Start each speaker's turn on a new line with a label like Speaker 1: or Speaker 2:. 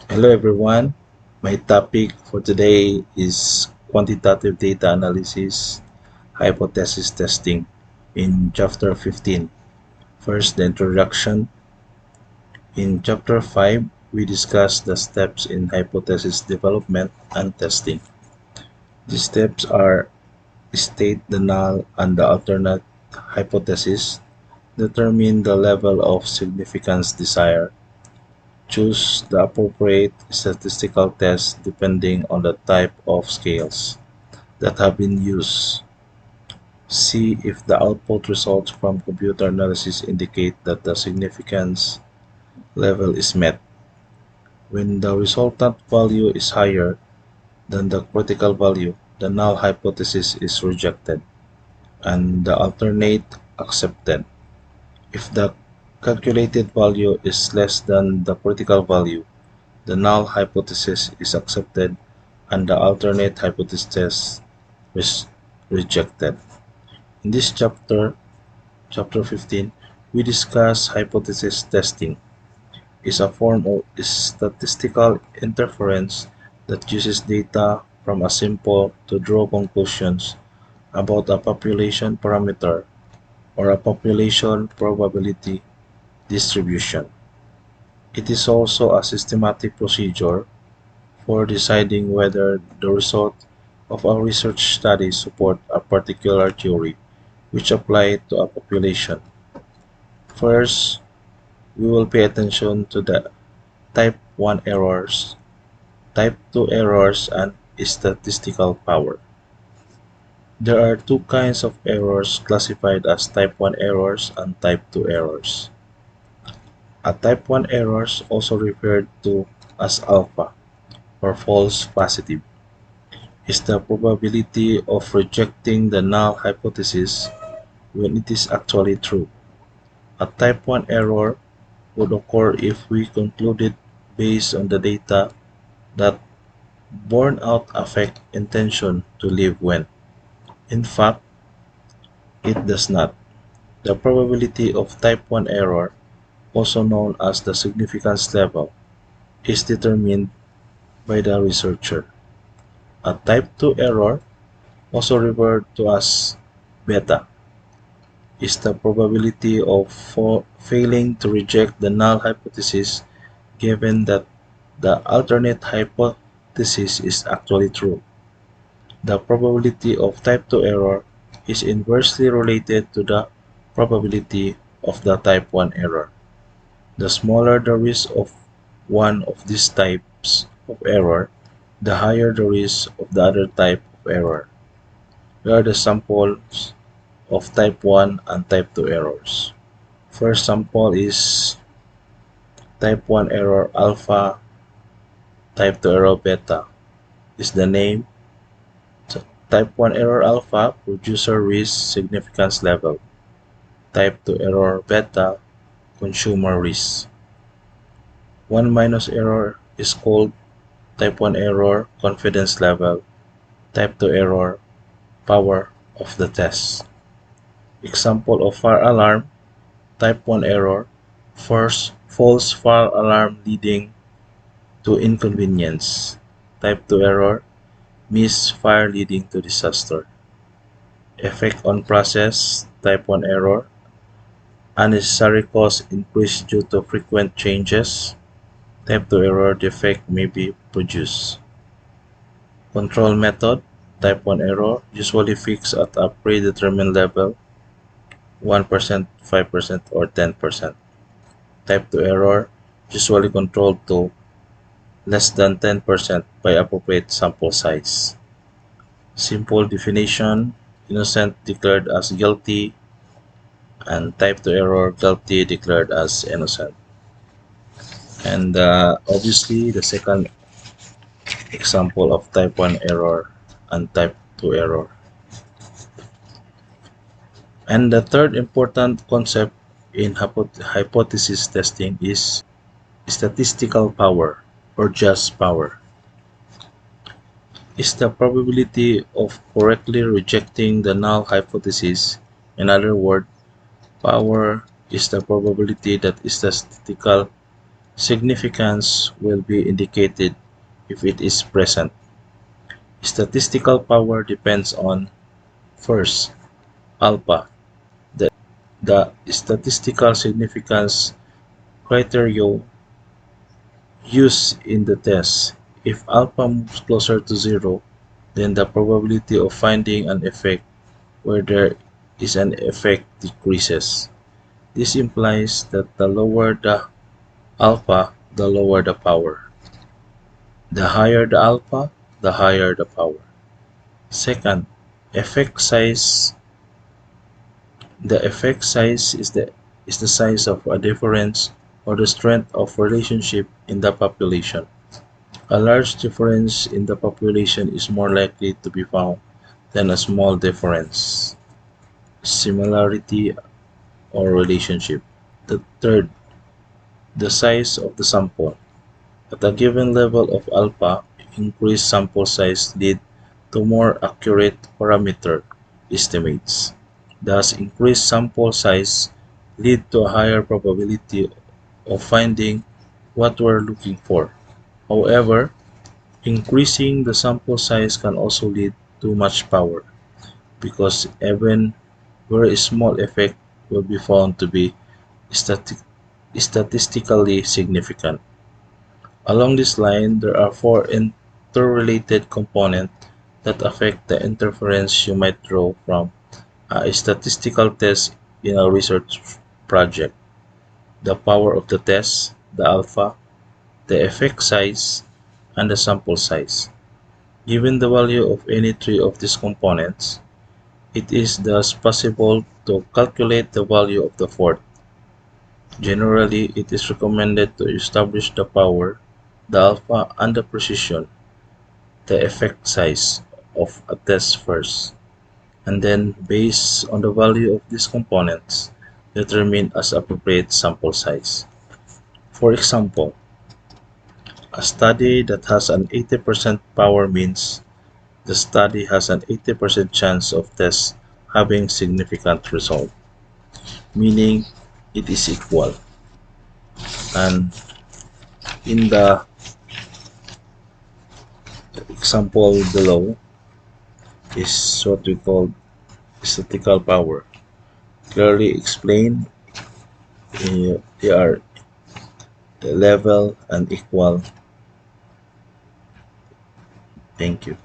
Speaker 1: Hello everyone. My topic for today is quantitative data analysis, hypothesis testing in chapter 15. First, the introduction. In chapter 5, we discuss the steps in hypothesis development and testing. These steps are state the null and the alternate hypothesis, determine the level of significance desired, choose the appropriate statistical test depending on the type of scales that have been used. See if the output results from computer analysis indicate that the significance level is met. When the resultant value is higher than the critical value, the null hypothesis is rejected and the alternate accepted. If the calculated value is less than the critical value, the null hypothesis is accepted and the alternate hypothesis is rejected. In this chapter 15, we discuss hypothesis testing. It's a form of statistical interference that uses data from a sample to draw conclusions about a population parameter or a population probability distribution. It is also a systematic procedure for deciding whether the results of a research study support a particular theory which apply to a population. First, we will pay attention to the type 1 errors, type 2 errors, and statistical power. There are two kinds of errors classified as type 1 errors and type 2 errors. A type 1 errors, also referred to as alpha or false positive, is the probability of rejecting the null hypothesis when it is actually true. A type 1 error would occur if we concluded based on the data that burnout affect intention to live when, in fact, it does not. The probability of type 1 error, also known as the significance level, is determined by the researcher. A type 2 error, also referred to as beta, is the probability of failing to reject the null hypothesis given that the alternate hypothesis is actually true. The probability of type 2 error is inversely related to the probability of the type 1 error. The smaller the risk of one of these types of error, the higher the risk of the other type of error. Here are the samples of type 1 and type 2 errors. First sample is type 1 error alpha, type 2 error beta is the name. Type 1 error alpha, producer risk significance level. Type 2 error beta, consumer risk. 1 minus error is called type 1 error confidence level. Type 2 error power of the test. Example of fire alarm, type 1 error, first false fire alarm leading to inconvenience. Type 2 error, misfire leading to disaster. Effect on process, type 1 error, unnecessary cost increase due to frequent changes. Type 2 error, defect may be produced. Control method, type 1 error, usually fixed at a predetermined level, 1%, 5%, or 10%. Type 2 error, usually controlled to less than 10% by appropriate sample size. Simple definition, innocent declared as guilty, and type 2 error, guilty declared as innocent. And obviously, the second example of type 1 error and type 2 error. And the third important concept in hypothesis testing is statistical power or just power. Is the probability of correctly rejecting the null hypothesis. In other words, power is the probability that statistical Significance will be indicated if it is present. Statistical power depends on, first, alpha, the statistical significance criterion used in the test. If alpha moves closer to zero, then the probability of finding an effect where there is an effect decreases. This implies that the lower the alpha, the lower the power. The higher the alpha, the higher the power. Second, effect size. The effect size is the size of a difference or the strength of relationship in the population. A large difference in the population is more likely to be found than a small difference, similarity, or relationship. The third, the size of the sample. At a given level of alpha, increased sample size lead to more accurate parameter estimates. Thus, increased sample size lead to a higher probability of finding what we're looking for. However, increasing the sample size can also lead to much power, because even very small effect will be found to be stati- statistically significant. Along this line, there are four interrelated components that affect the inference you might draw from a statistical test in a research project: the power of the test, the alpha, the effect size, and the sample size. Given the value of any three of these components, it is thus possible to calculate the value of the fourth. Generally, it is recommended to establish the power, the alpha, and the precision, the effect size of a test first, and then, based on the value of these components, determine as appropriate sample size. For example, a study that has an 80% power means the study has an 80% chance of test having significant result, meaning it is equal. And in the example below is what we call statistical power. Clearly explained, they are level and equal. Thank you.